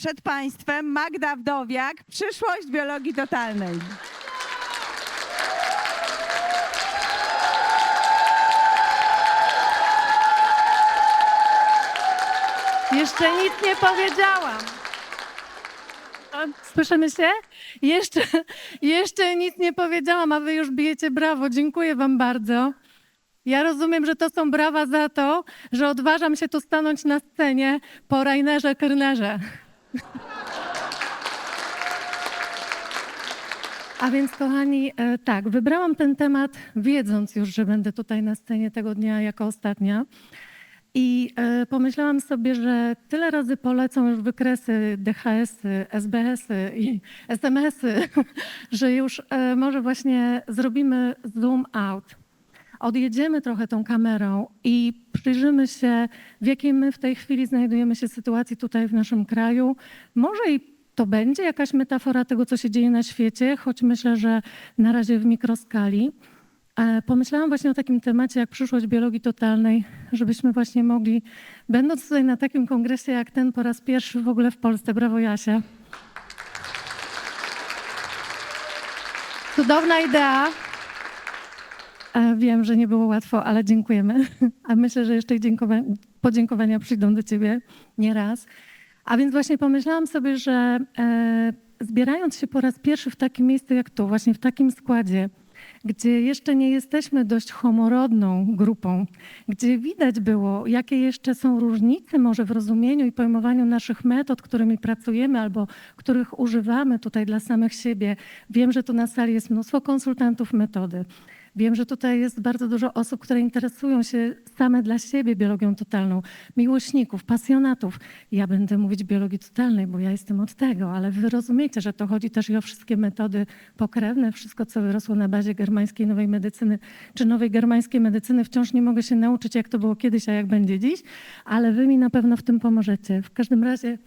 Przed Państwem Magda Wdowiak, przyszłość biologii totalnej. Jeszcze nic nie powiedziałam. Słyszymy się? Jeszcze nic nie powiedziałam, a wy już bijecie brawo. Dziękuję wam bardzo. Ja rozumiem, że to są brawa za to, że odważam się tu stanąć na scenie po Rainerze Kyrnerze. A więc, kochani, tak, wybrałam ten temat, wiedząc już, że będę tutaj na scenie tego dnia jako ostatnia. I pomyślałam sobie, że tyle razy polecą już wykresy, DHS-y, SBS-y i SMS-y, że już może właśnie zrobimy zoom out. Odjedziemy trochę tą kamerą i przyjrzymy się, w jakiej my w tej chwili znajdujemy się sytuacji tutaj w naszym kraju. Może i to będzie jakaś metafora tego, co się dzieje na świecie, choć myślę, że na razie w mikroskali. Pomyślałam właśnie o takim temacie jak przyszłość biologii totalnej, żebyśmy właśnie mogli, będąc tutaj na takim kongresie jak ten po raz pierwszy w ogóle w Polsce, brawo Jasia. Cudowna idea. Wiem, że nie było łatwo, ale dziękujemy. A myślę, że jeszcze podziękowania przyjdą do ciebie nie raz. A więc właśnie pomyślałam sobie, że zbierając się po raz pierwszy w takim miejscu jak tu, właśnie w takim składzie, gdzie jeszcze nie jesteśmy dość homorodną grupą, gdzie widać było, jakie jeszcze są różnice może w rozumieniu i pojmowaniu naszych metod, którymi pracujemy albo których używamy tutaj dla samych siebie. Wiem, że tu na sali jest mnóstwo konsultantów metody. Wiem, że tutaj jest bardzo dużo osób, które interesują się same dla siebie biologią totalną, miłośników, pasjonatów. Ja będę mówić biologii totalnej, bo ja jestem od tego, ale wy rozumiecie, że to chodzi też i o wszystkie metody pokrewne, wszystko, co wyrosło na bazie germańskiej nowej medycyny, czy nowej germańskiej medycyny. Wciąż nie mogę się nauczyć, jak to było kiedyś, a jak będzie dziś, ale wy mi na pewno w tym pomożecie. W każdym razie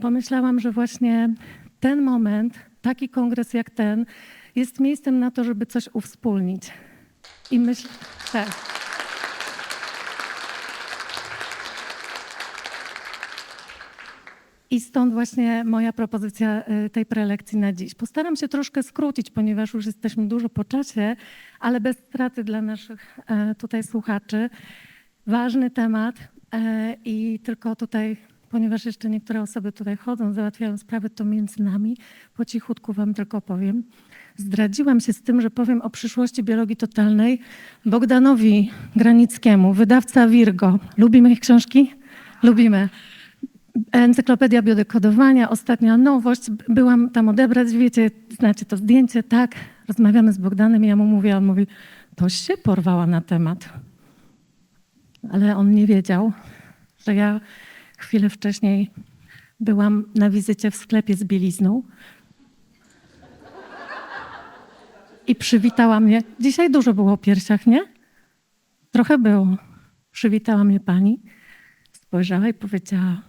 pomyślałam, że właśnie ten moment, taki kongres jak ten, jest miejscem na to, żeby coś uwspólnić. I myślę, tak. I stąd właśnie moja propozycja tej prelekcji na dziś. Postaram się troszkę skrócić, ponieważ już jesteśmy dużo po czasie, ale bez straty dla naszych tutaj słuchaczy. Ważny temat i tylko tutaj, ponieważ jeszcze niektóre osoby tutaj chodzą, załatwiają sprawy, to między nami po cichutku wam tylko powiem. Zdradziłam się z tym, że powiem o przyszłości biologii totalnej Bogdanowi Granickiemu, wydawca Virgo. Lubimy ich książki? Lubimy. Encyklopedia biodekodowania, ostatnia nowość. Byłam tam odebrać, wiecie, znacie to zdjęcie, tak? Rozmawiamy z Bogdanem i ja mu mówię, a on mówi, toś się porwała na temat. Ale on nie wiedział, że ja chwilę wcześniej byłam na wizycie w sklepie z bielizną. I przywitała mnie. Dzisiaj dużo było o piersiach, nie? Trochę było. Przywitała mnie pani, spojrzała i powiedziała,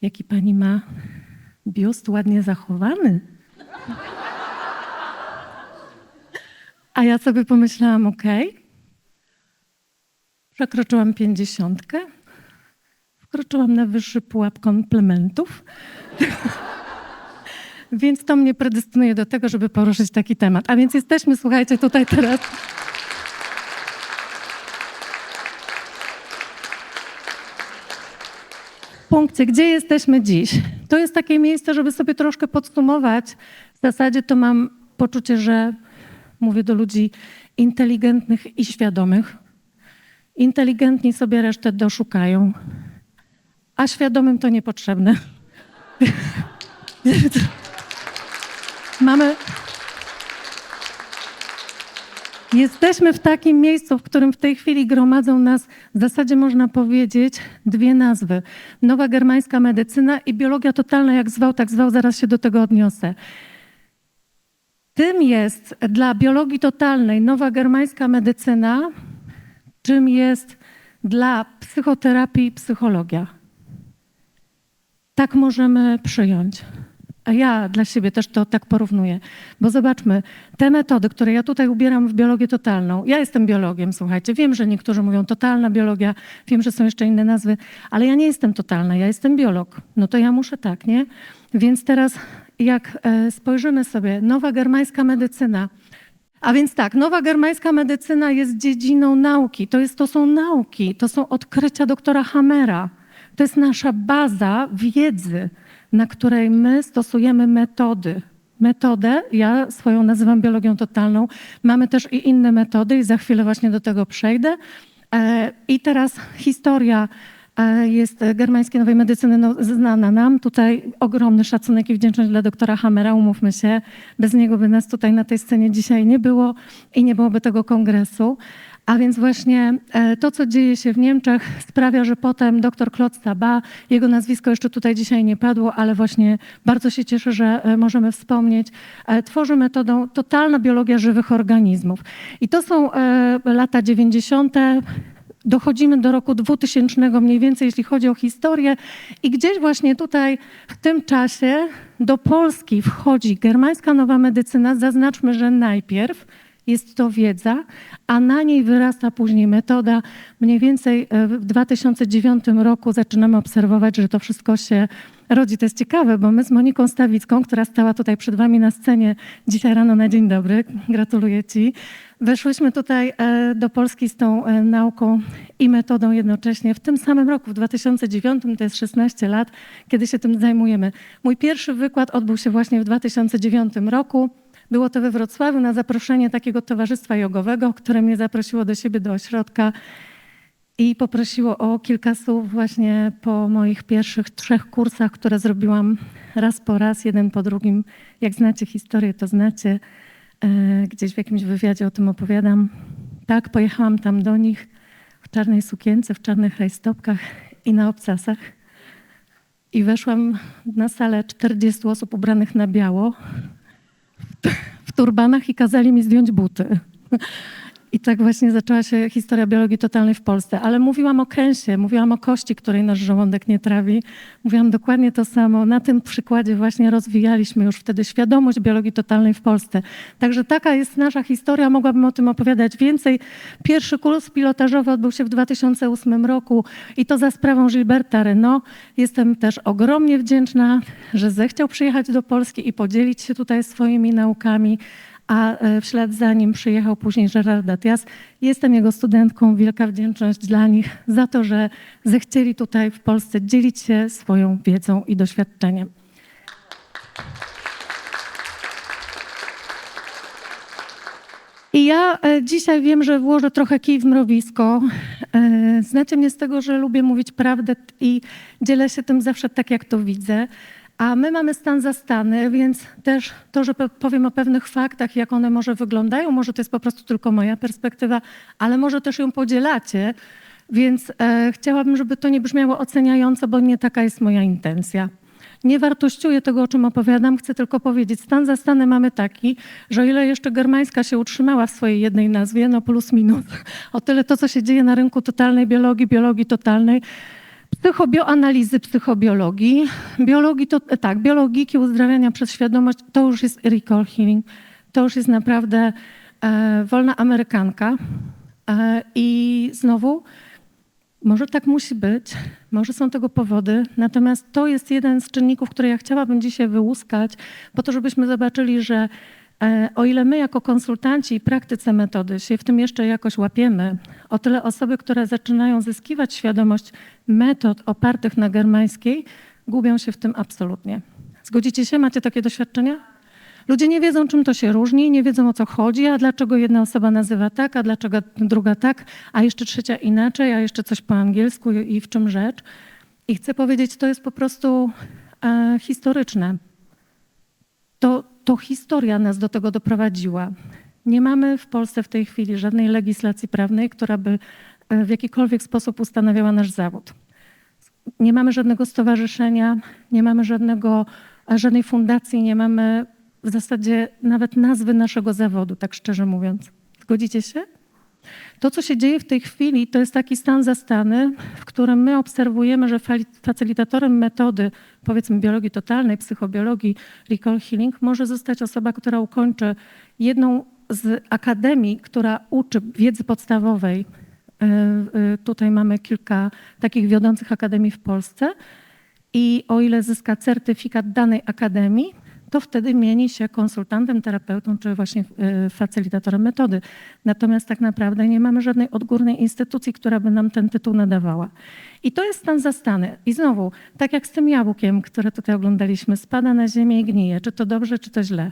jaki pani ma biust ładnie zachowany. A ja sobie pomyślałam, okej. Przekroczyłam 50. Wkroczyłam na wyższy pułap komplementów. Więc to mnie predystynuje do tego, żeby poruszyć taki temat. A więc jesteśmy, słuchajcie, tutaj teraz. W punkcie, gdzie jesteśmy dziś? To jest takie miejsce, żeby sobie troszkę podsumować. W zasadzie to mam poczucie, że mówię do ludzi inteligentnych i świadomych. Inteligentni sobie resztę doszukają, a świadomym to niepotrzebne. Jesteśmy w takim miejscu, w którym w tej chwili gromadzą nas, w zasadzie można powiedzieć, dwie nazwy. Nowa germańska medycyna i biologia totalna, jak zwał, tak zwał, zaraz się do tego odniosę. Tym jest dla biologii totalnej nowa germańska medycyna, czym jest dla psychoterapii psychologia. Tak możemy przyjąć. A ja dla siebie też to tak porównuję. Bo zobaczmy, te metody, które ja tutaj ubieram w biologię totalną. Ja jestem biologiem, słuchajcie. Wiem, że niektórzy mówią totalna biologia, wiem, że są jeszcze inne nazwy, ale ja nie jestem totalna, ja jestem biolog. No to ja muszę tak, nie? Więc teraz jak spojrzymy sobie, nowa germańska medycyna. A więc tak, nowa germańska medycyna jest dziedziną nauki. To są nauki, to są odkrycia doktora Hammera. To jest nasza baza wiedzy, na której my stosujemy metody. Metodę, ja swoją nazywam biologią totalną. Mamy też i inne metody i za chwilę właśnie do tego przejdę. I teraz historia jest germańskiej nowej medycyny znana nam. Tutaj ogromny szacunek i wdzięczność dla doktora Hammera, umówmy się. Bez niego by nas tutaj na tej scenie dzisiaj nie było i nie byłoby tego kongresu. A więc właśnie to, co dzieje się w Niemczech, sprawia, że potem dr Claude Sabat, jego nazwisko jeszcze tutaj dzisiaj nie padło, ale właśnie bardzo się cieszę, że możemy wspomnieć, tworzy metodą totalna biologia żywych organizmów. I to są lata 90. Dochodzimy do roku 2000 mniej więcej, jeśli chodzi o historię i gdzieś właśnie tutaj w tym czasie do Polski wchodzi germańska nowa medycyna. Zaznaczmy, że najpierw jest to wiedza, a na niej wyrasta później metoda. Mniej więcej w 2009 roku zaczynamy obserwować, że to wszystko się rodzi. To jest ciekawe, bo my z Moniką Stawicką, która stała tutaj przed wami na scenie dzisiaj rano na dzień dobry, gratuluję ci, weszłyśmy tutaj do Polski z tą nauką i metodą jednocześnie w tym samym roku, w 2009, to jest 16 lat, kiedy się tym zajmujemy. Mój pierwszy wykład odbył się właśnie w 2009 roku. Było to we Wrocławiu na zaproszenie takiego towarzystwa jogowego, które mnie zaprosiło do siebie do ośrodka i poprosiło o kilka słów właśnie po moich pierwszych 3 kursach, które zrobiłam raz po raz, jeden po drugim. Jak znacie historię, to znacie. Gdzieś w jakimś wywiadzie o tym opowiadam. Tak, pojechałam tam do nich w czarnej sukience, w czarnych rajstopkach i na obcasach. I weszłam na salę 40 osób ubranych na biało, w turbanach i kazali mi zdjąć buty. I tak właśnie zaczęła się historia biologii totalnej w Polsce. Ale mówiłam o kęsie, mówiłam o kości, której nasz żołądek nie trawi. Mówiłam dokładnie to samo. Na tym przykładzie właśnie rozwijaliśmy już wtedy świadomość biologii totalnej w Polsce. Także taka jest nasza historia. Mogłabym o tym opowiadać więcej. Pierwszy kurs pilotażowy odbył się w 2008 roku i to za sprawą Gilberta Renaud. Jestem też ogromnie wdzięczna, że zechciał przyjechać do Polski i podzielić się tutaj swoimi naukami. A w ślad za nim przyjechał później Gerard Attias. Jestem jego studentką, wielka wdzięczność dla nich za to, że zechcieli tutaj w Polsce dzielić się swoją wiedzą i doświadczeniem. I ja dzisiaj wiem, że włożę trochę kij w mrowisko. Znacie mnie z tego, że lubię mówić prawdę i dzielę się tym zawsze tak, jak to widzę. A my mamy stan zastany, więc też to, że powiem o pewnych faktach, jak one może wyglądają, może to jest po prostu tylko moja perspektywa, ale może też ją podzielacie, więc chciałabym, żeby to nie brzmiało oceniająco, bo nie taka jest moja intencja. Nie wartościuję tego, o czym opowiadam, chcę tylko powiedzieć, stan zastany mamy taki, że o ile jeszcze germańska się utrzymała w swojej jednej nazwie, no plus minus, o tyle to, co się dzieje na rynku totalnej biologii, biologii totalnej, psychobioanalizy psychobiologii, biologiki uzdrawiania przez świadomość, to już jest recall healing, to już jest naprawdę wolna amerykanka. I znowu, może tak musi być, może są tego powody, natomiast to jest jeden z czynników, które ja chciałabym dzisiaj wyłuskać, po to, żebyśmy zobaczyli, że o ile my jako konsultanci i praktycy metody się w tym jeszcze jakoś łapiemy, o tyle osoby, które zaczynają zyskiwać świadomość metod opartych na germańskiej, gubią się w tym absolutnie. Zgodzicie się? Macie takie doświadczenia? Ludzie nie wiedzą, czym to się różni, nie wiedzą, o co chodzi, a dlaczego jedna osoba nazywa tak, a dlaczego druga tak, a jeszcze trzecia inaczej, a jeszcze coś po angielsku i w czym rzecz. I chcę powiedzieć, to jest po prostu historyczne. To historia nas do tego doprowadziła. Nie mamy w Polsce w tej chwili żadnej legislacji prawnej, która by w jakikolwiek sposób ustanawiała nasz zawód. Nie mamy żadnego stowarzyszenia, nie mamy żadnej fundacji, nie mamy w zasadzie nawet nazwy naszego zawodu, tak szczerze mówiąc. Zgodzicie się? To, co się dzieje w tej chwili, to jest taki stan zastany, w którym my obserwujemy, że facylitatorem metody, powiedzmy biologii totalnej, psychobiologii, recall healing, może zostać osoba, która ukończy jedną z akademii, która uczy wiedzy podstawowej. Tutaj mamy kilka takich wiodących akademii w Polsce i o ile zyska certyfikat danej akademii, to wtedy mieni się konsultantem, terapeutą czy właśnie facylitatorem metody. Natomiast tak naprawdę nie mamy żadnej odgórnej instytucji, która by nam ten tytuł nadawała. I to jest stan zastany. I znowu, tak jak z tym jabłkiem, które tutaj oglądaliśmy, spada na ziemię i gnije. Czy to dobrze, czy to źle?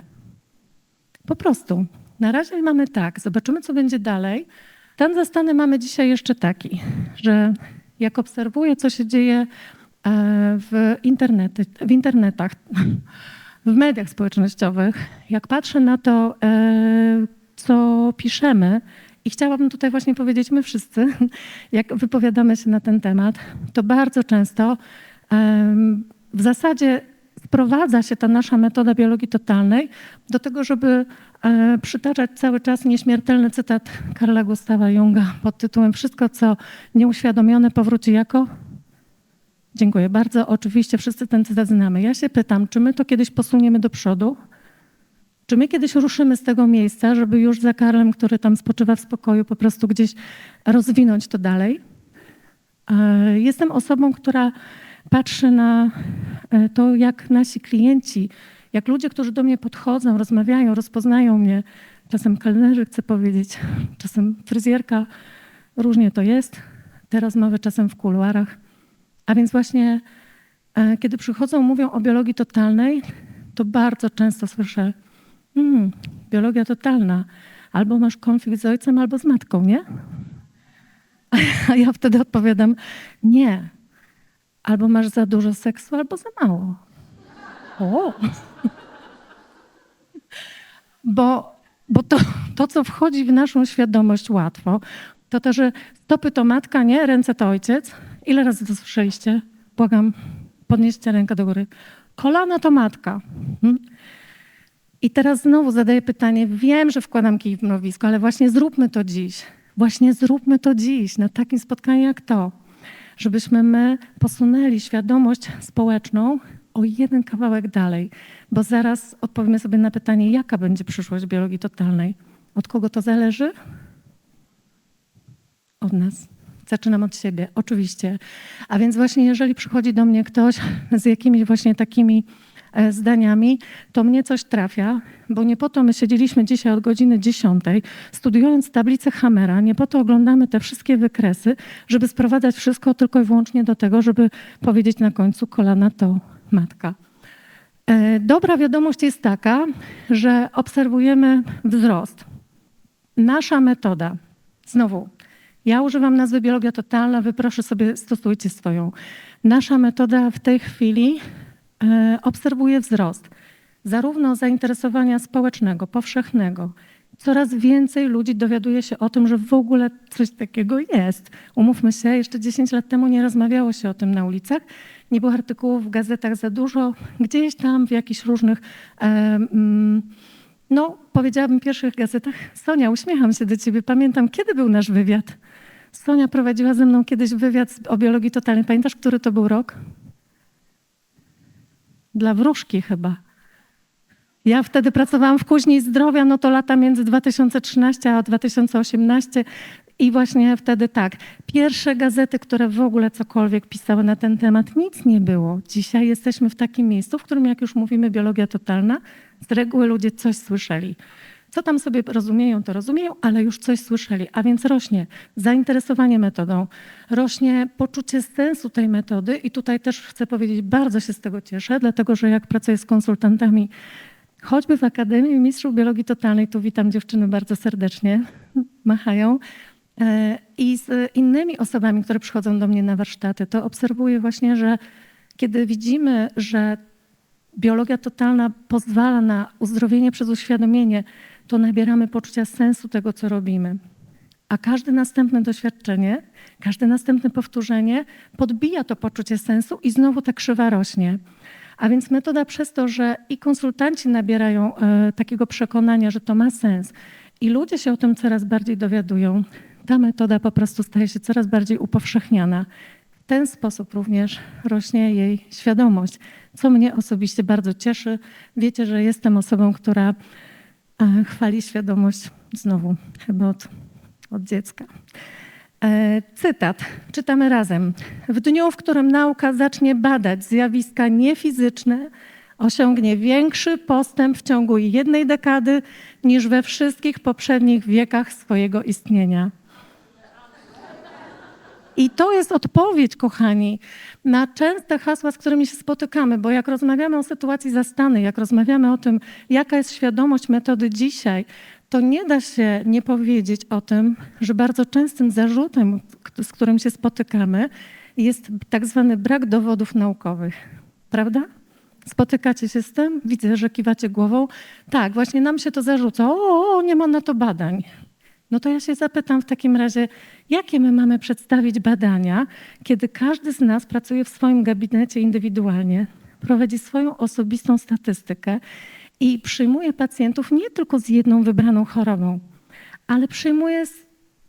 Po prostu. Na razie mamy tak, zobaczymy, co będzie dalej. Stan zastany mamy dzisiaj jeszcze taki, że jak obserwuję, co się dzieje w internetach, w mediach społecznościowych, jak patrzę na to, co piszemy i chciałabym tutaj właśnie powiedzieć my wszyscy, jak wypowiadamy się na ten temat, to bardzo często w zasadzie sprowadza się ta nasza metoda biologii totalnej do tego, żeby przytaczać cały czas nieśmiertelny cytat Carla Gustawa Junga pod tytułem "Wszystko, co nieuświadomione, powróci jako..." Dziękuję bardzo. Oczywiście wszyscy ten cytat znamy. Ja się pytam, czy my to kiedyś posuniemy do przodu? Czy my kiedyś ruszymy z tego miejsca, żeby już za Karlem, który tam spoczywa w spokoju, po prostu gdzieś rozwinąć to dalej? Jestem osobą, która patrzy na to, jak nasi klienci, jak ludzie, którzy do mnie podchodzą, rozmawiają, rozpoznają mnie, czasem kelnerzy, chcę powiedzieć, czasem fryzjerka, różnie to jest, te rozmowy czasem w kuluarach. A więc właśnie, kiedy przychodzą, mówią o biologii totalnej, to bardzo często słyszę, biologia totalna, albo masz konflikt z ojcem, albo z matką, nie? A ja wtedy odpowiadam, nie. Albo masz za dużo seksu, albo za mało. O! Bo to, co wchodzi w naszą świadomość łatwo, to, że stopy to matka, nie? Ręce to ojciec. Ile razy to słyszeliście? Błagam, podnieście rękę do góry. Kolana to matka. I teraz znowu zadaję pytanie. Wiem, że wkładam kij w mrowisko, ale właśnie zróbmy to dziś. Właśnie zróbmy to dziś, na takim spotkaniu jak to. Żebyśmy my posunęli świadomość społeczną o jeden kawałek dalej. Bo zaraz odpowiemy sobie na pytanie, jaka będzie przyszłość biologii totalnej. Od kogo to zależy? Od nas. Zaczynam od siebie, oczywiście. A więc właśnie jeżeli przychodzi do mnie ktoś z jakimiś właśnie takimi zdaniami, to mnie coś trafia, bo nie po to my siedzieliśmy dzisiaj od godziny 10, studiując tablicę Hammera, nie po to oglądamy te wszystkie wykresy, żeby sprowadzać wszystko tylko i wyłącznie do tego, żeby powiedzieć na końcu kolana to matka. Dobra wiadomość jest taka, że obserwujemy wzrost. Nasza metoda, znowu, ja używam nazwy biologia totalna, wy proszę sobie stosujcie swoją. Nasza metoda w tej chwili obserwuje wzrost zarówno zainteresowania społecznego, powszechnego. Coraz więcej ludzi dowiaduje się o tym, że w ogóle coś takiego jest. Umówmy się, jeszcze 10 lat temu nie rozmawiało się o tym na ulicach, nie było artykułów w gazetach za dużo, gdzieś tam w jakichś różnych, powiedziałabym pierwszych gazetach. Sonia, uśmiecham się do ciebie, pamiętam, kiedy był nasz wywiad. Sonia prowadziła ze mną kiedyś wywiad o biologii totalnej. Pamiętasz, który to był rok? Dla wróżki chyba. Ja wtedy pracowałam w Kuźni Zdrowia, no to lata między 2013 a 2018 i właśnie wtedy tak. Pierwsze gazety, które w ogóle cokolwiek pisały na ten temat, nic nie było. Dzisiaj jesteśmy w takim miejscu, w którym jak już mówimy biologia totalna, z reguły ludzie coś słyszeli. Co tam sobie rozumieją, to rozumieją, ale już coś słyszeli. A więc rośnie zainteresowanie metodą, rośnie poczucie sensu tej metody i tutaj też chcę powiedzieć, bardzo się z tego cieszę, dlatego że jak pracuję z konsultantami, choćby w Akademii Mistrzów Biologii Totalnej, tu witam dziewczyny bardzo serdecznie, machają, i z innymi osobami, które przychodzą do mnie na warsztaty, to obserwuję właśnie, że kiedy widzimy, że biologia totalna pozwala na uzdrowienie przez uświadomienie, to nabieramy poczucia sensu tego, co robimy. A każde następne doświadczenie, każde następne powtórzenie podbija to poczucie sensu i znowu ta krzywa rośnie. A więc metoda przez to, że i konsultanci nabierają takiego przekonania, że to ma sens I ludzie się o tym coraz bardziej dowiadują. Ta metoda po prostu staje się coraz bardziej upowszechniana. W ten sposób również rośnie jej świadomość, co mnie osobiście bardzo cieszy. Wiecie, że jestem osobą, która chwali świadomość znowu chyba od dziecka. Cytat, czytamy razem. W dniu, w którym nauka zacznie badać zjawiska niefizyczne, osiągnie większy postęp w ciągu 1 dekady niż we wszystkich poprzednich wiekach swojego istnienia. I to jest odpowiedź, kochani, na częste hasła, z którymi się spotykamy, bo jak rozmawiamy o sytuacji zastanej, jak rozmawiamy o tym, jaka jest świadomość metody dzisiaj, to nie da się nie powiedzieć o tym, że bardzo częstym zarzutem, z którym się spotykamy, jest tak zwany brak dowodów naukowych. Prawda? Spotykacie się z tym? Widzę, że kiwacie głową. Tak, właśnie nam się to zarzuca. O, nie ma na to badań. No to ja się zapytam w takim razie, jakie my mamy przedstawić badania, kiedy każdy z nas pracuje w swoim gabinecie indywidualnie, prowadzi swoją osobistą statystykę i przyjmuje pacjentów nie tylko z jedną wybraną chorobą, ale przyjmuje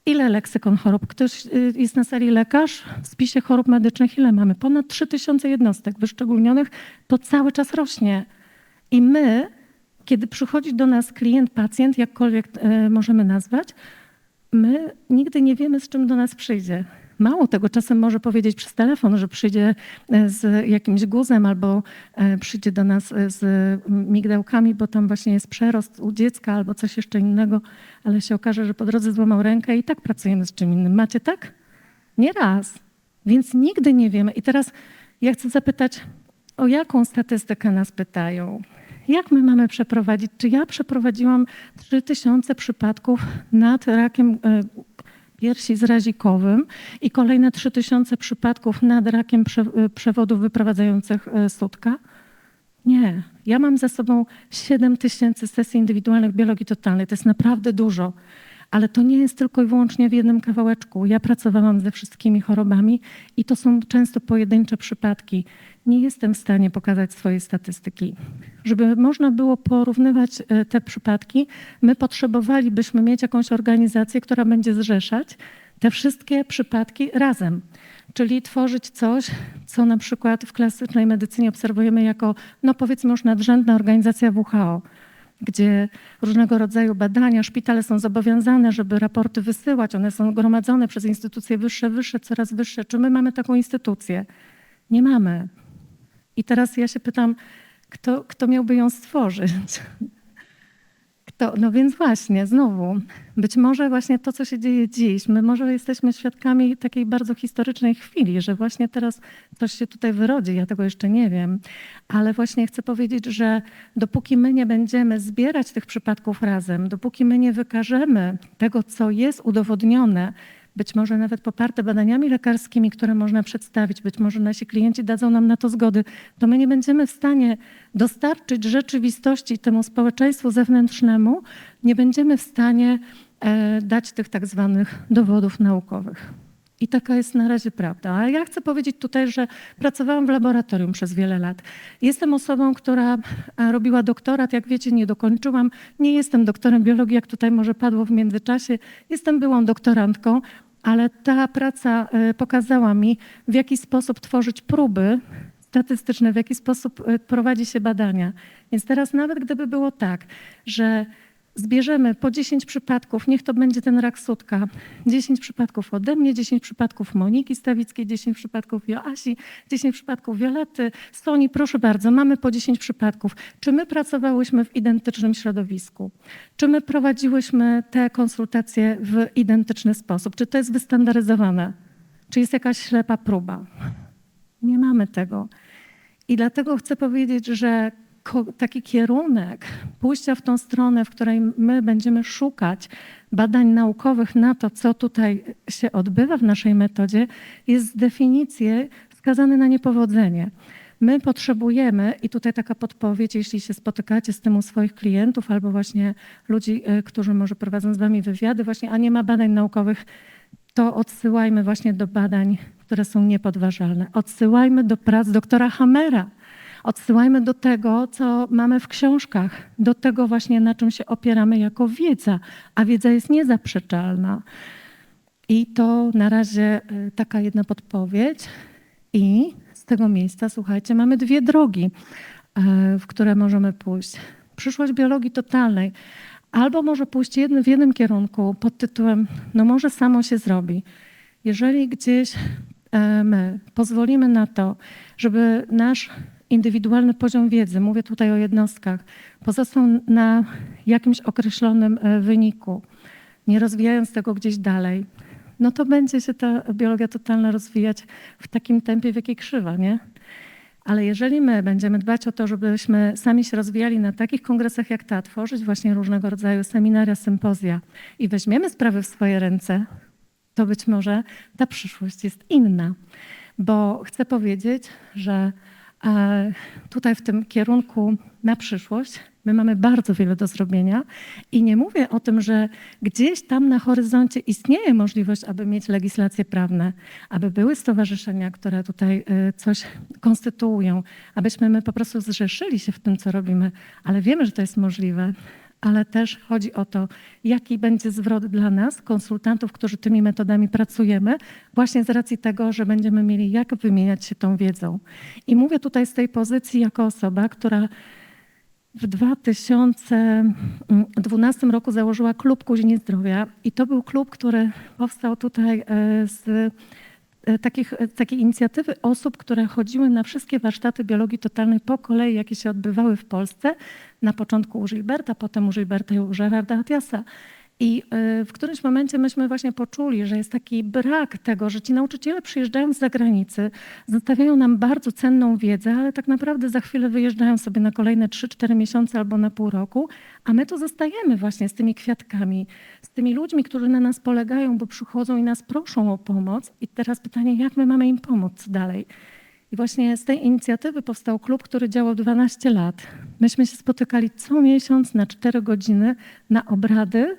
ile leksykon chorób? Ktoś jest na sali lekarz? W spisie chorób medycznych ile mamy? Ponad 3000 jednostek wyszczególnionych. To cały czas rośnie. I my, kiedy przychodzi do nas klient, pacjent, jakkolwiek możemy nazwać, my nigdy nie wiemy, z czym do nas przyjdzie. Mało tego, czasem może powiedzieć przez telefon, że przyjdzie z jakimś guzem albo przyjdzie do nas z migdałkami, bo tam właśnie jest przerost u dziecka albo coś jeszcze innego, ale się okaże, że po drodze złamał rękę i tak pracujemy z czym innym. Macie tak? Nie raz. Więc nigdy nie wiemy. I teraz ja chcę zapytać, o jaką statystykę nas pytają? Jak my mamy przeprowadzić? Czy ja przeprowadziłam 3000 przypadków nad rakiem piersi zrazikowym i kolejne 3000 przypadków nad rakiem przewodów wyprowadzających sutka? Nie. Ja mam za sobą 7000 sesji indywidualnych biologii totalnej. To jest naprawdę dużo. Ale to nie jest tylko i wyłącznie w jednym kawałeczku. Ja pracowałam ze wszystkimi chorobami i to są często pojedyncze przypadki. Nie jestem w stanie pokazać swojej statystyki. Żeby można było porównywać te przypadki, my potrzebowalibyśmy mieć jakąś organizację, która będzie zrzeszać te wszystkie przypadki razem. Czyli tworzyć coś, co na przykład w klasycznej medycynie obserwujemy jako, no powiedzmy już nadrzędna organizacja WHO, gdzie różnego rodzaju badania, szpitale są zobowiązane, żeby raporty wysyłać, one są gromadzone przez instytucje wyższe, coraz wyższe. Czy my mamy taką instytucję? Nie mamy. I teraz ja się pytam, kto miałby ją stworzyć? No więc właśnie, znowu, być może właśnie to, co się dzieje dziś, my może jesteśmy świadkami takiej bardzo historycznej chwili, że właśnie teraz coś się tutaj wyrodzi, ja tego jeszcze nie wiem, ale właśnie chcę powiedzieć, że dopóki my nie będziemy zbierać tych przypadków razem, dopóki my nie wykażemy tego, co jest udowodnione, być może nawet poparte badaniami lekarskimi, które można przedstawić, być może nasi klienci dadzą nam na to zgody, to my nie będziemy w stanie dostarczyć rzeczywistości temu społeczeństwu zewnętrznemu, nie będziemy w stanie dać tych tak zwanych dowodów naukowych. I taka jest na razie prawda. A ja chcę powiedzieć tutaj, że pracowałam w laboratorium przez wiele lat. Jestem osobą, która robiła doktorat. Jak wiecie, nie dokończyłam. Nie jestem doktorem biologii, jak tutaj może padło w międzyczasie. Jestem byłą doktorantką, ale ta praca pokazała mi, w jaki sposób tworzyć próby statystyczne, w jaki sposób prowadzi się badania. Więc teraz nawet gdyby było tak, że zbierzemy po 10 przypadków, niech to będzie ten rak sutka, 10 przypadków ode mnie, 10 przypadków Moniki Stawickiej, 10 przypadków Joasi, 10 przypadków Violetty, Soni, proszę bardzo, mamy po 10 przypadków. Czy my pracowałyśmy w identycznym środowisku? Czy my prowadziłyśmy te konsultacje w identyczny sposób? Czy to jest wystandaryzowane? Czy jest jakaś ślepa próba? Nie mamy tego. I dlatego chcę powiedzieć, że taki kierunek pójścia w tą stronę, w której my będziemy szukać badań naukowych na to, co tutaj się odbywa w naszej metodzie, jest z definicji skazany na niepowodzenie. My potrzebujemy, i tutaj taka podpowiedź, jeśli się spotykacie z tym u swoich klientów albo właśnie ludzi, którzy może prowadzą z wami wywiady właśnie, a nie ma badań naukowych, to odsyłajmy właśnie do badań, które są niepodważalne. Odsyłajmy do prac doktora Hammera. Odsyłajmy do tego, co mamy w książkach, do tego właśnie, na czym się opieramy jako wiedza, a wiedza jest niezaprzeczalna. I to na razie taka jedna podpowiedź. I z tego miejsca, słuchajcie, mamy dwie drogi, w które możemy pójść. Przyszłość biologii totalnej albo może pójść w jednym kierunku pod tytułem, no może samo się zrobi. Jeżeli gdzieś my pozwolimy na to, żeby nasz indywidualny poziom wiedzy, mówię tutaj o jednostkach, pozostał na jakimś określonym wyniku, nie rozwijając tego gdzieś dalej, no to będzie się ta biologia totalna rozwijać w takim tempie, w jakiej krzywa, nie? Ale jeżeli my będziemy dbać o to, żebyśmy sami się rozwijali na takich kongresach jak ta, tworzyć właśnie różnego rodzaju seminaria, sympozja i weźmiemy sprawy w swoje ręce, to być może ta przyszłość jest inna. Bo chcę powiedzieć, że tutaj w tym kierunku na przyszłość my mamy bardzo wiele do zrobienia i nie mówię o tym, że gdzieś tam na horyzoncie istnieje możliwość, aby mieć legislacje prawne, aby były stowarzyszenia, które tutaj coś konstytuują, abyśmy my po prostu zrzeszyli się w tym, co robimy, ale wiemy, że to jest możliwe. Ale też chodzi o to, jaki będzie zwrot dla nas, konsultantów, którzy tymi metodami pracujemy, właśnie z racji tego, że będziemy mieli jak wymieniać się tą wiedzą. I mówię tutaj z tej pozycji jako osoba, która w 2012 roku założyła klub Kuźni Zdrowia i to był klub, który powstał tutaj z takiej inicjatywy osób, które chodziły na wszystkie warsztaty biologii totalnej po kolei, jakie się odbywały w Polsce. Na początku u Gilberta, potem u Gilberta i u Gerarda Atiasa. I w którymś momencie myśmy właśnie poczuli, że jest taki brak tego, że ci nauczyciele przyjeżdżają z zagranicy, zostawiają nam bardzo cenną wiedzę, ale tak naprawdę za chwilę wyjeżdżają sobie na kolejne 3-4 miesiące albo na pół roku, a my tu zostajemy właśnie z tymi kwiatkami, z tymi ludźmi, którzy na nas polegają, bo przychodzą i nas proszą o pomoc. I teraz pytanie, jak my mamy im pomóc dalej? I właśnie z tej inicjatywy powstał klub, który działał 12 lat. Myśmy się spotykali co miesiąc na 4 godziny na obrady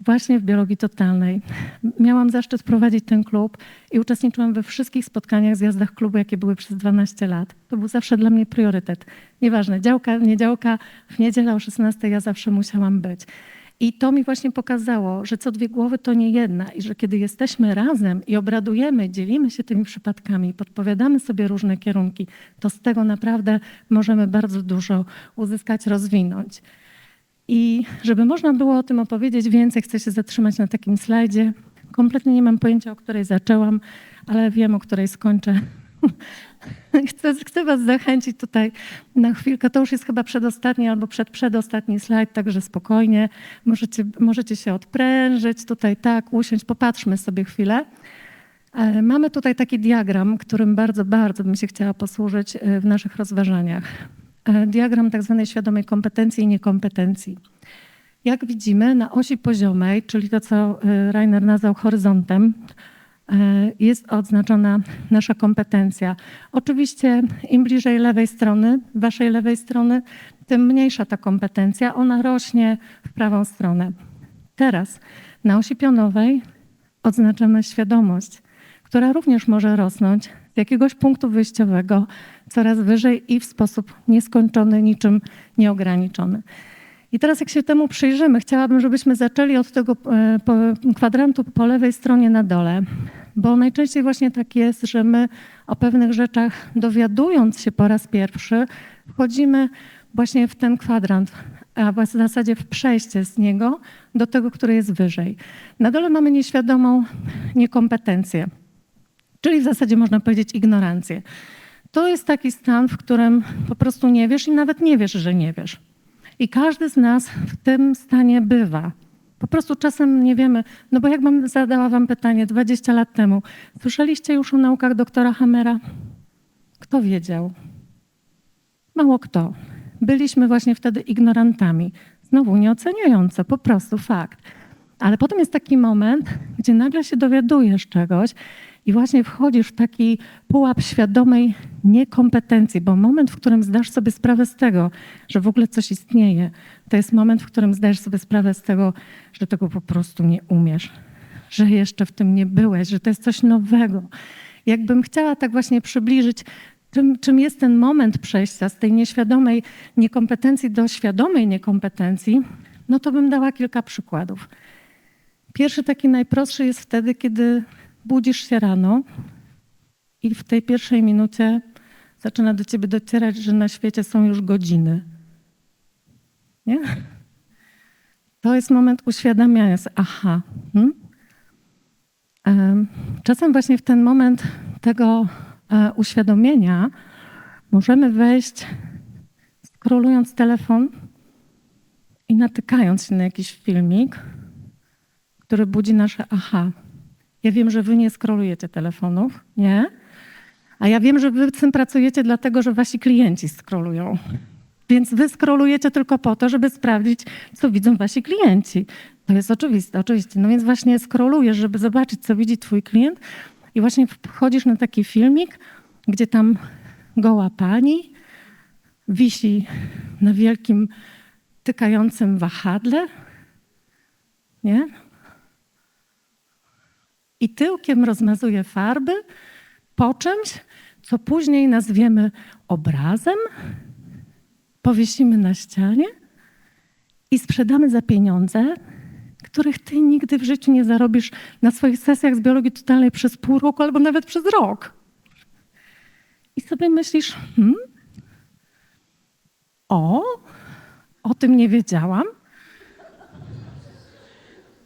właśnie w biologii totalnej. Miałam zaszczyt prowadzić ten klub i uczestniczyłam we wszystkich spotkaniach, zjazdach klubu, jakie były przez 12 lat. To był zawsze dla mnie priorytet. Nieważne, działka, nie działka, w niedzielę o 16 ja zawsze musiałam być. I to mi właśnie pokazało, że co dwie głowy to nie jedna i że kiedy jesteśmy razem i obradujemy, dzielimy się tymi przypadkami, podpowiadamy sobie różne kierunki, to z tego naprawdę możemy bardzo dużo uzyskać, rozwinąć. I żeby można było o tym opowiedzieć więcej, chcę się zatrzymać na takim slajdzie. Kompletnie nie mam pojęcia, o której zaczęłam, ale wiem, o której skończę. Chcę was zachęcić tutaj na chwilkę. To już jest chyba przedostatni albo przedostatni slajd, także spokojnie. Możecie się odprężyć, tutaj tak, usiąść, popatrzmy sobie chwilę. Mamy tutaj taki diagram, którym bardzo, bardzo bym się chciała posłużyć w naszych rozważaniach. Diagram tak zwanej świadomej kompetencji i niekompetencji. Jak widzimy, na osi poziomej, czyli to, co Rainer nazwał horyzontem, jest odznaczona nasza kompetencja. Oczywiście im bliżej lewej strony, waszej lewej strony, tym mniejsza ta kompetencja. Ona rośnie w prawą stronę. Teraz na osi pionowej odznaczamy świadomość, która również może rosnąć z jakiegoś punktu wyjściowego coraz wyżej i w sposób nieskończony, niczym nieograniczony. I teraz jak się temu przyjrzymy, chciałabym, żebyśmy zaczęli od tego kwadrantu po lewej stronie na dole, bo najczęściej właśnie tak jest, że my o pewnych rzeczach dowiadując się po raz pierwszy, wchodzimy właśnie w ten kwadrant, a w zasadzie w przejście z niego do tego, który jest wyżej. Na dole mamy nieświadomą niekompetencję, czyli w zasadzie można powiedzieć ignorancję. To jest taki stan, w którym po prostu nie wiesz i nawet nie wiesz, że nie wiesz. I każdy z nas w tym stanie bywa. Po prostu czasem nie wiemy, no bo jak zadała wam pytanie 20 lat temu, słyszeliście już o naukach doktora Hammera? Kto wiedział? Mało kto. Byliśmy właśnie wtedy ignorantami. Znowu nieoceniająco, po prostu fakt. Ale potem jest taki moment, gdzie nagle się dowiadujesz czegoś i właśnie wchodzisz w taki pułap świadomej niekompetencji, bo moment, w którym zdasz sobie sprawę z tego, że w ogóle coś istnieje, to jest moment, w którym zdajesz sobie sprawę z tego, że tego po prostu nie umiesz, że jeszcze w tym nie byłeś, że to jest coś nowego. Jakbym chciała tak właśnie przybliżyć, czym jest ten moment przejścia z tej nieświadomej niekompetencji do świadomej niekompetencji, no to bym dała kilka przykładów. Pierwszy, taki najprostszy, jest wtedy, kiedy budzisz się rano i w tej pierwszej minucie zaczyna do ciebie docierać, że na świecie są już godziny. Nie? To jest moment uświadamiania się. Aha. Czasem właśnie w ten moment tego uświadomienia możemy wejść, scrollując telefon i natykając się na jakiś filmik, który budzi nasze aha. Ja wiem, że wy nie scrollujecie telefonów, nie? A ja wiem, że wy z tym pracujecie dlatego, że wasi klienci scrollują. Więc wy scrollujecie tylko po to, żeby sprawdzić, co widzą wasi klienci. To jest oczywiste, oczywiście. No więc właśnie scrollujesz, żeby zobaczyć, co widzi twój klient i właśnie wchodzisz na taki filmik, gdzie tam goła pani wisi na wielkim, tykającym wahadle, nie? I tyłkiem rozmazuje farby po czymś, co później nazwiemy obrazem, powiesimy na ścianie i sprzedamy za pieniądze, których ty nigdy w życiu nie zarobisz na swoich sesjach z biologii totalnej przez pół roku albo nawet przez rok. I sobie myślisz, o tym nie wiedziałam.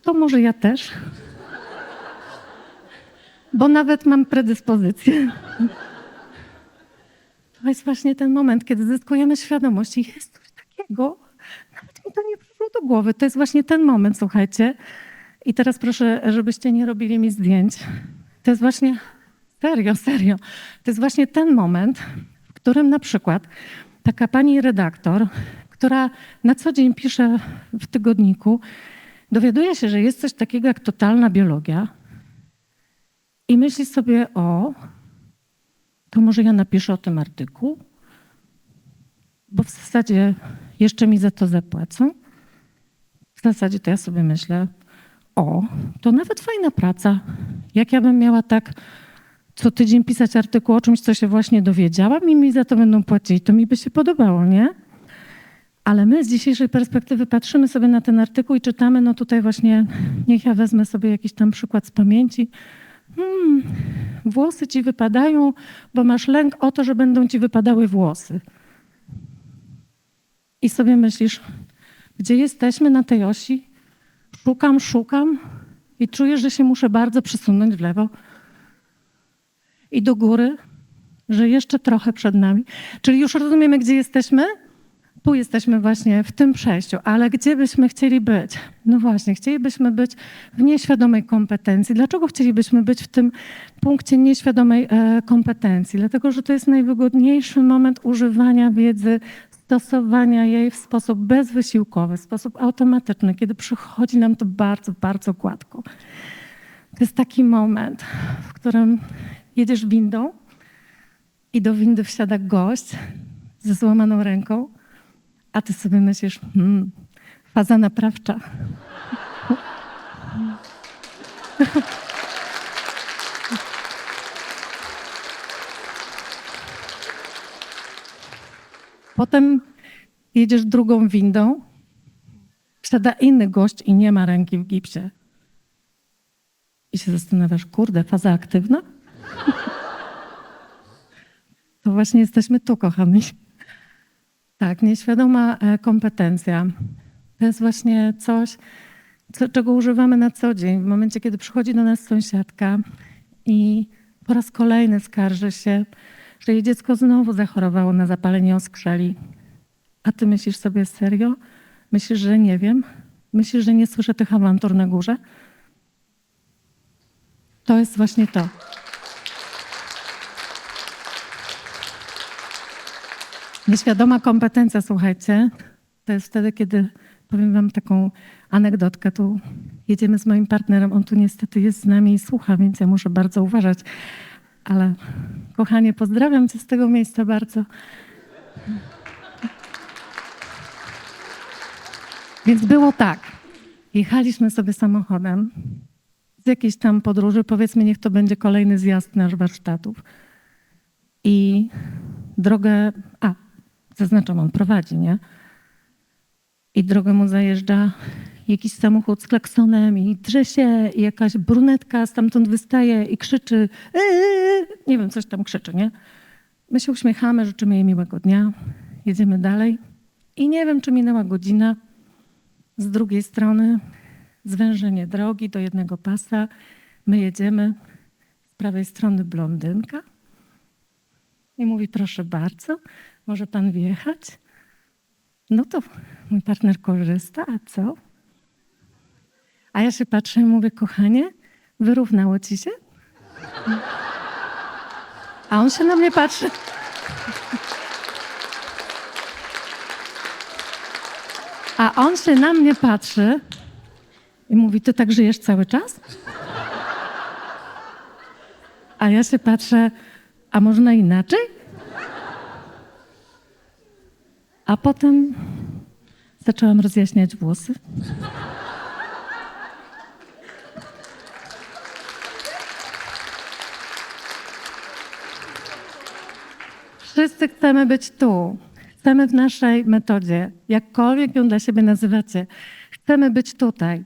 To może ja też. Bo nawet mam predyspozycję. To jest właśnie ten moment, kiedy zyskujemy świadomość i jest coś takiego, nawet mi to nie przyszło do głowy. To jest właśnie ten moment, słuchajcie. I teraz proszę, żebyście nie robili mi zdjęć. To jest właśnie, serio, to jest właśnie ten moment, w którym na przykład taka pani redaktor, która na co dzień pisze w tygodniku, dowiaduje się, że jest coś takiego jak totalna biologia i myśli sobie, to może ja napiszę o tym artykuł, bo w zasadzie jeszcze mi za to zapłacą. W zasadzie to ja sobie myślę, to nawet fajna praca. Jak ja bym miała tak co tydzień pisać artykuł o czymś, co się właśnie dowiedziałam i mi za to będą płacili, to mi by się podobało, nie? Ale my z dzisiejszej perspektywy patrzymy sobie na ten artykuł i czytamy, no tutaj właśnie, niech ja wezmę sobie jakiś tam przykład z pamięci. Włosy ci wypadają, bo masz lęk o to, że będą ci wypadały włosy. I sobie myślisz, gdzie jesteśmy na tej osi? Szukam i czuję, że się muszę bardzo przesunąć w lewo i do góry, że jeszcze trochę przed nami. Czyli już rozumiemy, gdzie jesteśmy? Tu jesteśmy właśnie w tym przejściu, ale gdzie byśmy chcieli być? No właśnie, chcielibyśmy być w nieświadomej kompetencji. Dlaczego chcielibyśmy być w tym punkcie nieświadomej kompetencji? Dlatego, że to jest najwygodniejszy moment używania wiedzy, stosowania jej w sposób bezwysiłkowy, w sposób automatyczny, kiedy przychodzi nam to bardzo, bardzo gładko. To jest taki moment, w którym jedziesz windą i do windy wsiada gość ze złamaną ręką, a ty sobie myślisz, faza naprawcza. Potem jedziesz drugą windą, wsiada inny gość i nie ma ręki w gipsie. I się zastanawiasz, kurde, faza aktywna? To właśnie jesteśmy tu, kochani. Tak, nieświadoma kompetencja. To jest właśnie coś, czego używamy na co dzień. W momencie, kiedy przychodzi do nas sąsiadka i po raz kolejny skarży się, że jej dziecko znowu zachorowało na zapalenie oskrzeli. A ty myślisz sobie, serio? Myślisz, że nie wiem? Myślisz, że nie słyszę tych awantur na górze? To jest właśnie to. Nieświadoma kompetencja, słuchajcie, to jest wtedy, kiedy, powiem wam taką anegdotkę, tu jedziemy z moim partnerem, on tu niestety jest z nami i słucha, więc ja muszę bardzo uważać. Ale kochanie, pozdrawiam cię z tego miejsca bardzo. Więc było tak, jechaliśmy sobie samochodem z jakiejś tam podróży, powiedzmy, niech to będzie kolejny zjazd nasz warsztatów. i drogę, zaznaczam, on prowadzi, nie? I drogę mu zajeżdża jakiś samochód z klaksonem i drze się i jakaś brunetka stamtąd wystaje i krzyczy, nie wiem, coś tam krzyczy, nie? My się uśmiechamy, życzymy jej miłego dnia, jedziemy dalej i nie wiem, czy minęła godzina, z drugiej strony zwężenie drogi do jednego pasa, my jedziemy, z prawej strony blondynka i mówi, proszę bardzo, może pan wjechać? No to mój partner korzysta, a co? A ja się patrzę i mówię, kochanie, wyrównało ci się? A on się na mnie patrzy. A on się na mnie patrzy i mówi, ty tak żyjesz cały czas? A ja się patrzę, a można inaczej? A potem zaczęłam rozjaśniać włosy. Wszyscy chcemy być tu. Chcemy w naszej metodzie, jakkolwiek ją dla siebie nazywacie, chcemy być tutaj.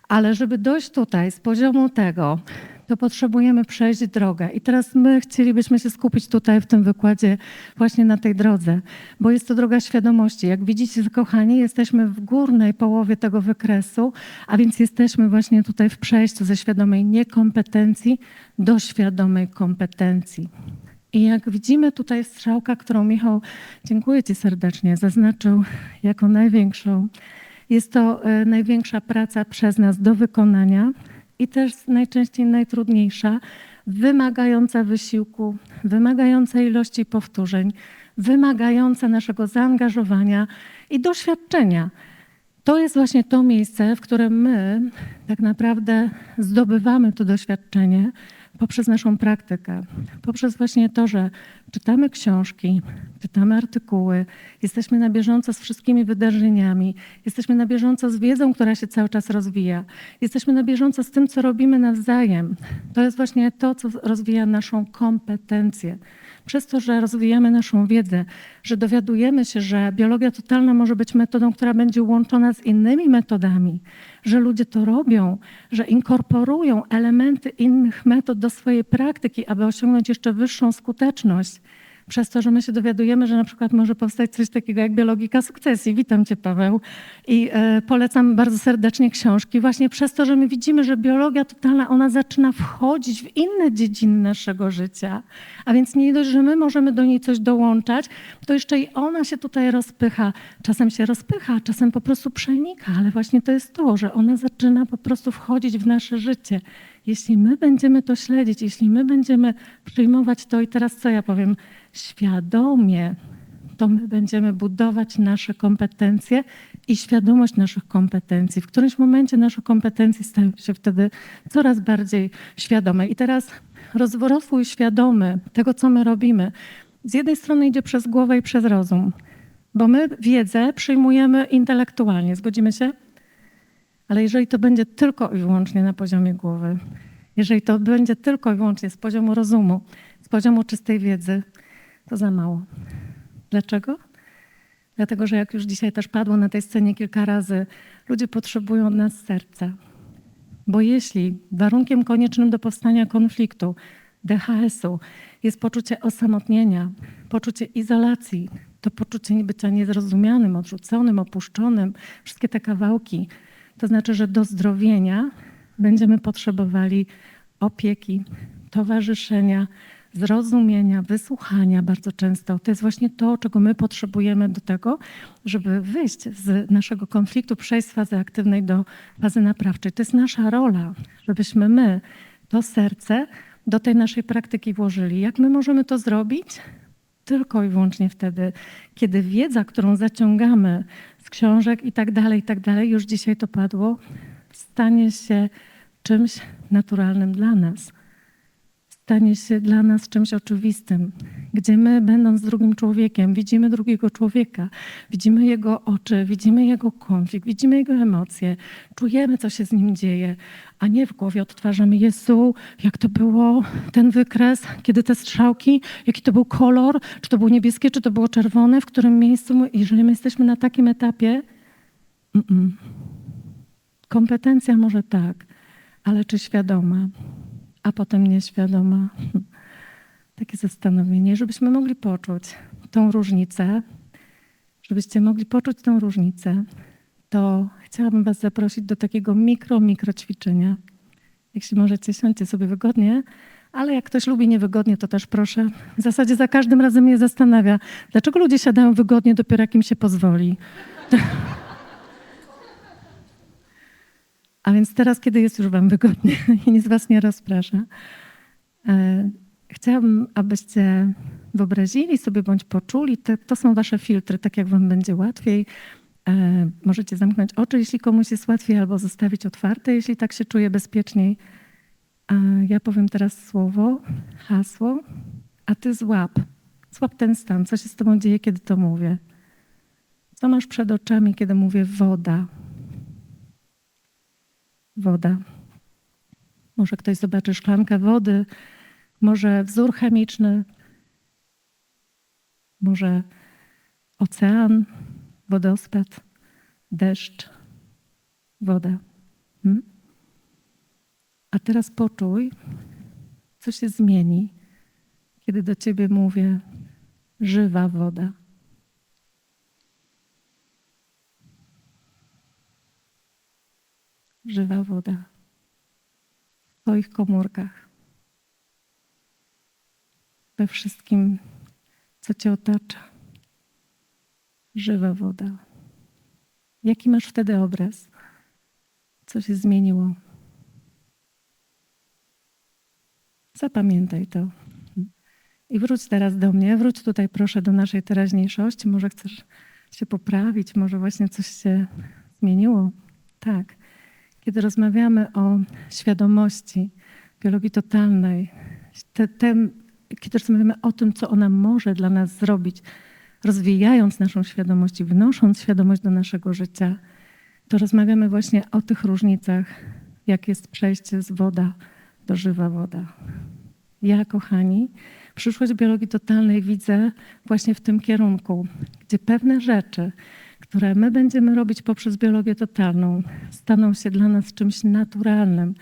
Ale żeby dojść tutaj z poziomu tego, to potrzebujemy przejść drogę. I teraz my chcielibyśmy się skupić tutaj w tym wykładzie właśnie na tej drodze, bo jest to droga świadomości. Jak widzicie, kochani, jesteśmy w górnej połowie tego wykresu, a więc jesteśmy właśnie tutaj w przejściu ze świadomej niekompetencji do świadomej kompetencji. I jak widzimy tutaj strzałka, którą Michał, dziękuję ci serdecznie, zaznaczył jako największą. Jest to największa praca przez nas do wykonania i też najczęściej najtrudniejsza, wymagająca wysiłku, wymagająca ilości powtórzeń, wymagająca naszego zaangażowania i doświadczenia. To jest właśnie to miejsce, w którym my tak naprawdę zdobywamy to doświadczenie poprzez naszą praktykę, poprzez właśnie to, że czytamy książki, czytamy artykuły, jesteśmy na bieżąco z wszystkimi wydarzeniami, jesteśmy na bieżąco z wiedzą, która się cały czas rozwija, jesteśmy na bieżąco z tym, co robimy nawzajem. To jest właśnie to, co rozwija naszą kompetencję. Przez to, że rozwijamy naszą wiedzę, że dowiadujemy się, że biologia totalna może być metodą, która będzie łączona z innymi metodami, że ludzie to robią, że inkorporują elementy innych metod do swojej praktyki, aby osiągnąć jeszcze wyższą skuteczność. Przez to, że my się dowiadujemy, że na przykład może powstać coś takiego jak biologika sukcesji. Witam cię, Paweł. I polecam bardzo serdecznie książki. Właśnie przez to, że my widzimy, że biologia totalna, ona zaczyna wchodzić w inne dziedziny naszego życia. A więc nie dość, że my możemy do niej coś dołączać, to jeszcze i ona się tutaj rozpycha. Czasem się rozpycha, czasem po prostu przenika, ale właśnie to jest to, że ona zaczyna po prostu wchodzić w nasze życie. Jeśli my będziemy to śledzić, jeśli my będziemy przyjmować to i teraz co ja powiem, świadomie, to my będziemy budować nasze kompetencje i świadomość naszych kompetencji. W którymś momencie nasze kompetencje stają się wtedy coraz bardziej świadome. I teraz rozwój świadomy tego, co my robimy, z jednej strony idzie przez głowę i przez rozum, bo my wiedzę przyjmujemy intelektualnie. Zgodzimy się? Ale jeżeli to będzie tylko i wyłącznie na poziomie głowy, jeżeli to będzie tylko i wyłącznie z poziomu rozumu, z poziomu czystej wiedzy, to za mało. Dlaczego? Dlatego, że jak już dzisiaj też padło na tej scenie kilka razy, ludzie potrzebują od nas serca. Bo jeśli warunkiem koniecznym do powstania konfliktu, DHS-u jest poczucie osamotnienia, poczucie izolacji, to poczucie bycia niezrozumianym, odrzuconym, opuszczonym, wszystkie te kawałki, to znaczy, że do zdrowienia będziemy potrzebowali opieki, towarzyszenia, zrozumienia, wysłuchania bardzo często. To jest właśnie to, czego my potrzebujemy do tego, żeby wyjść z naszego konfliktu, przejść z fazy aktywnej do fazy naprawczej. To jest nasza rola, żebyśmy my to serce do tej naszej praktyki włożyli. Jak my możemy to zrobić? Tylko i wyłącznie wtedy, kiedy wiedza, którą zaciągamy z książek i tak dalej, już dzisiaj to padło, stanie się czymś naturalnym dla nas. stanie się dla nas czymś oczywistym, gdzie my, będąc drugim człowiekiem, widzimy drugiego człowieka, widzimy jego oczy, widzimy jego konflikt, widzimy jego emocje, czujemy, co się z nim dzieje, a nie w głowie odtwarzamy: Jezu, jak to było, ten wykres, kiedy te strzałki, jaki to był kolor, czy to było niebieskie, czy to było czerwone, w którym miejscu. Jeżeli my jesteśmy na takim etapie, kompetencja może tak, ale czy świadoma, a potem nieświadoma? Takie zastanowienie, żebyśmy mogli poczuć tą różnicę, żebyście mogli poczuć tą różnicę, to chciałabym was zaprosić do takiego mikro ćwiczenia. Jeśli możecie, siądźcie sobie wygodnie, ale jak ktoś lubi niewygodnie, to też proszę. W zasadzie za każdym razem mnie zastanawia, dlaczego ludzie siadają wygodnie dopiero jak im się pozwoli. A więc teraz, kiedy jest już wam wygodnie i nic was nie rozprasza, chciałabym, abyście wyobrazili sobie bądź poczuli, to są wasze filtry, tak jak wam będzie łatwiej. Możecie zamknąć oczy, jeśli komuś jest łatwiej, albo zostawić otwarte, jeśli tak się czuje bezpieczniej. Ja powiem teraz słowo, hasło, a ty złap ten stan, co się z tobą dzieje, kiedy to mówię. Co masz przed oczami, kiedy mówię woda? Woda. Może ktoś zobaczy szklankę wody, może wzór chemiczny, może ocean, wodospad, deszcz, woda. A teraz poczuj, co się zmieni, kiedy do ciebie mówię żywa woda. Żywa woda w twoich komórkach, we wszystkim, co cię otacza. Żywa woda. Jaki masz wtedy obraz? Co się zmieniło? Zapamiętaj to. I wróć teraz do mnie. Wróć tutaj proszę do naszej teraźniejszości. Może chcesz się poprawić, może właśnie coś się zmieniło. Tak. Kiedy rozmawiamy o świadomości, biologii totalnej, kiedy rozmawiamy o tym, co ona może dla nas zrobić, rozwijając naszą świadomość i wnosząc świadomość do naszego życia, to rozmawiamy właśnie o tych różnicach, jak jest przejście z woda do żywa woda. Ja, kochani, przyszłość biologii totalnej widzę właśnie w tym kierunku, gdzie pewne rzeczy, które my będziemy robić poprzez biologię totalną, staną się dla nas czymś naturalnym,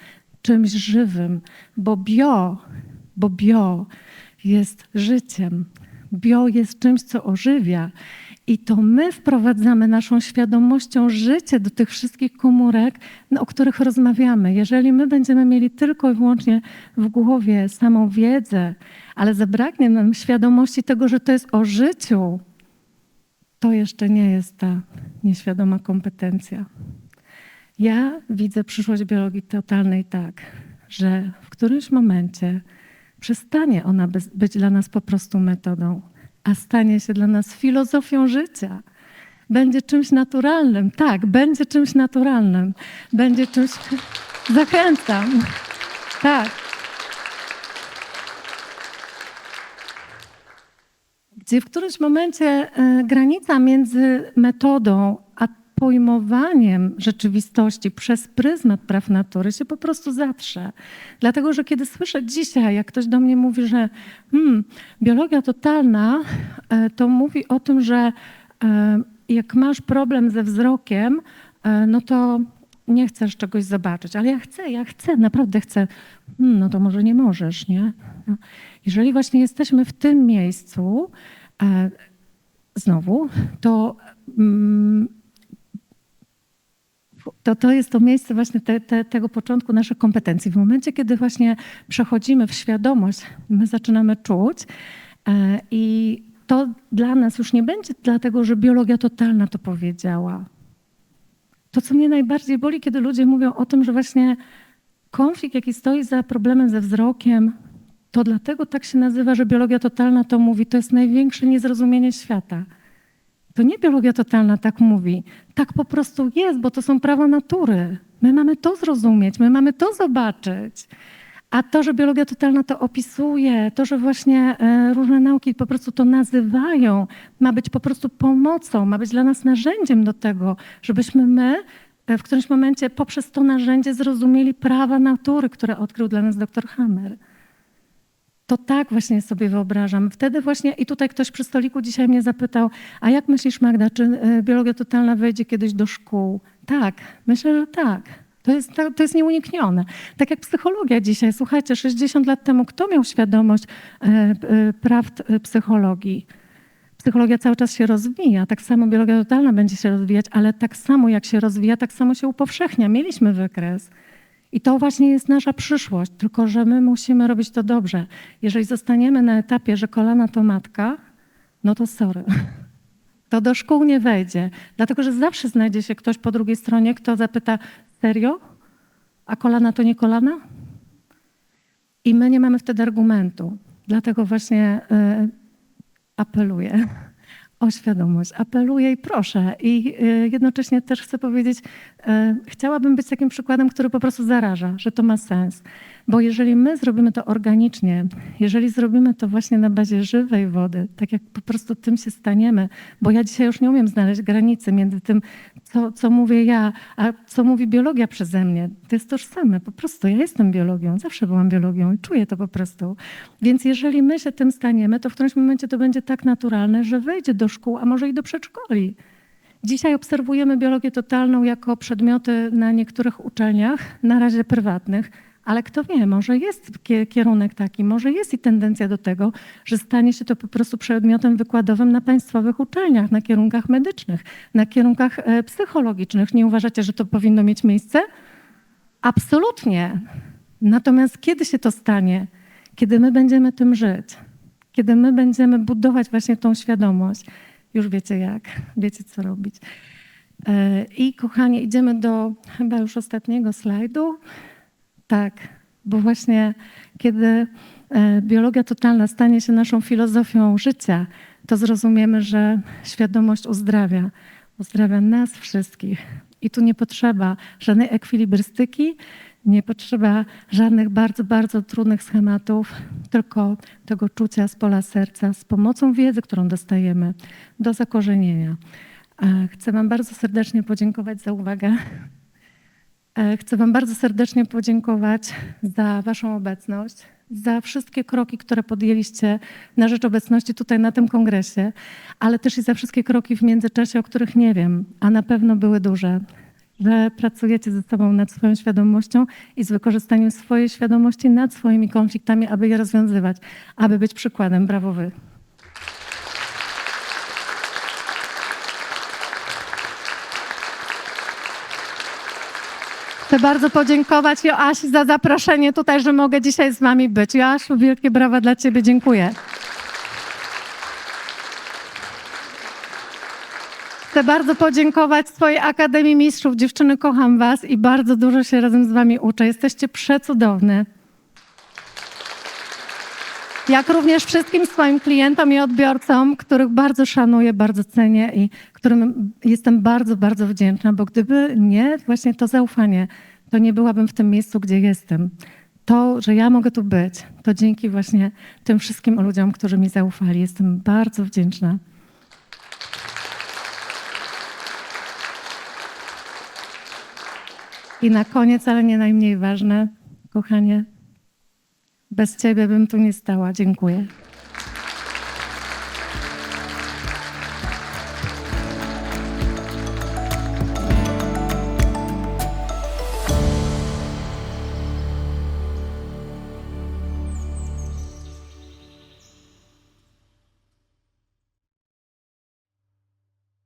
czymś żywym, bo bio jest życiem. Bio jest czymś, co ożywia. I to my wprowadzamy naszą świadomością życie do tych wszystkich komórek, o których rozmawiamy. Jeżeli my będziemy mieli tylko i wyłącznie w głowie samą wiedzę, ale zabraknie nam świadomości tego, że to jest o życiu, to jeszcze nie jest ta nieświadoma kompetencja. Ja widzę przyszłość biologii totalnej tak, że w którymś momencie przestanie ona być dla nas po prostu metodą, a stanie się dla nas filozofią życia. Będzie czymś naturalnym. Tak, będzie czymś naturalnym. Będzie czymś... Zachęcam. Tak. Gdzie w którymś momencie granica między metodą a pojmowaniem rzeczywistości przez pryzmat praw natury się po prostu zatrze. Dlatego, że kiedy słyszę dzisiaj, jak ktoś do mnie mówi, że biologia totalna, to mówi o tym, że jak masz problem ze wzrokiem, no to nie chcesz czegoś zobaczyć. Ale ja chcę, naprawdę chcę. No to może nie możesz, nie? Jeżeli właśnie jesteśmy w tym miejscu, znowu, to jest to miejsce właśnie tego początku naszych kompetencji. W momencie, kiedy właśnie przechodzimy w świadomość, my zaczynamy czuć i to dla nas już nie będzie dlatego, że biologia totalna to powiedziała. To, co mnie najbardziej boli, kiedy ludzie mówią o tym, że właśnie konflikt, jaki stoi za problemem ze wzrokiem, to dlatego tak się nazywa, że biologia totalna to mówi, to jest największe niezrozumienie świata. To nie biologia totalna tak mówi. Tak po prostu jest, bo to są prawa natury. My mamy to zrozumieć, my mamy to zobaczyć. A to, że biologia totalna to opisuje, to, że właśnie różne nauki po prostu to nazywają, ma być po prostu pomocą, ma być dla nas narzędziem do tego, żebyśmy my w którymś momencie poprzez to narzędzie zrozumieli prawa natury, które odkrył dla nas dr Hammer. To tak właśnie sobie wyobrażam. Wtedy właśnie, i tutaj ktoś przy stoliku dzisiaj mnie zapytał, a jak myślisz, Magda, czy biologia totalna wejdzie kiedyś do szkół? Tak, myślę, że tak. To jest nieuniknione. Tak jak psychologia dzisiaj. Słuchajcie, 60 lat temu kto miał świadomość praw psychologii? Psychologia cały czas się rozwija, tak samo biologia totalna będzie się rozwijać, ale tak samo jak się rozwija, tak samo się upowszechnia. Mieliśmy wykres. I to właśnie jest nasza przyszłość, tylko że my musimy robić to dobrze. Jeżeli zostaniemy na etapie, że kolana to matka, no to sorry. To do szkół nie wejdzie, dlatego że zawsze znajdzie się ktoś po drugiej stronie, kto zapyta, serio? A kolana to nie kolana? I my nie mamy wtedy argumentu. Dlatego właśnie apeluję o świadomość. Apeluję i proszę. I jednocześnie też chcę powiedzieć, chciałabym być takim przykładem, który po prostu zaraża, że to ma sens. Bo jeżeli my zrobimy to organicznie, jeżeli zrobimy to właśnie na bazie żywej wody, tak jak po prostu tym się staniemy, bo ja dzisiaj już nie umiem znaleźć granicy między tym, co mówię ja, a co mówi biologia przeze mnie. To jest tożsame, po prostu ja jestem biologią, zawsze byłam biologią i czuję to po prostu. Więc jeżeli my się tym staniemy, to w którymś momencie to będzie tak naturalne, że wejdzie do szkół, a może i do przedszkoli. Dzisiaj obserwujemy biologię totalną jako przedmioty na niektórych uczelniach, na razie prywatnych, ale kto wie, może jest kierunek taki, może jest i tendencja do tego, że stanie się to po prostu przedmiotem wykładowym na państwowych uczelniach, na kierunkach medycznych, na kierunkach psychologicznych. Nie uważacie, że to powinno mieć miejsce? Absolutnie. Natomiast kiedy się to stanie? Kiedy my będziemy tym żyć? Kiedy my będziemy budować właśnie tą świadomość? Już wiecie jak, wiecie co robić. I kochani, idziemy do chyba już ostatniego slajdu. Tak, bo właśnie kiedy biologia totalna stanie się naszą filozofią życia, to zrozumiemy, że świadomość uzdrawia. Uzdrawia nas wszystkich. I tu nie potrzeba żadnej ekwilibrystyki, nie potrzeba żadnych bardzo, bardzo trudnych schematów, tylko tego czucia z pola serca, z pomocą wiedzy, którą dostajemy, do zakorzenienia. Chcę wam bardzo serdecznie podziękować za uwagę. Chcę wam bardzo serdecznie podziękować za waszą obecność, za wszystkie kroki, które podjęliście na rzecz obecności tutaj na tym kongresie, ale też i za wszystkie kroki w międzyczasie, o których nie wiem, a na pewno były duże, że pracujecie ze sobą nad swoją świadomością i z wykorzystaniem swojej świadomości nad swoimi konfliktami, aby je rozwiązywać, aby być przykładem. Brawo wy. Chcę bardzo podziękować Joasi za zaproszenie tutaj, że mogę dzisiaj z wami być. Joasiu, wielkie brawa dla ciebie, dziękuję. Chcę bardzo podziękować swojej Akademii Mistrzów. Dziewczyny, kocham was i bardzo dużo się razem z wami uczę. Jesteście przecudowne. Jak również wszystkim swoim klientom i odbiorcom, których bardzo szanuję, bardzo cenię i którym jestem bardzo, bardzo wdzięczna, bo gdyby nie właśnie to zaufanie, to nie byłabym w tym miejscu, gdzie jestem. To, że ja mogę tu być, to dzięki właśnie tym wszystkim ludziom, którzy mi zaufali. Jestem bardzo wdzięczna. I na koniec, ale nie najmniej ważne, kochanie, bez ciebie bym tu nie stała. Dziękuję.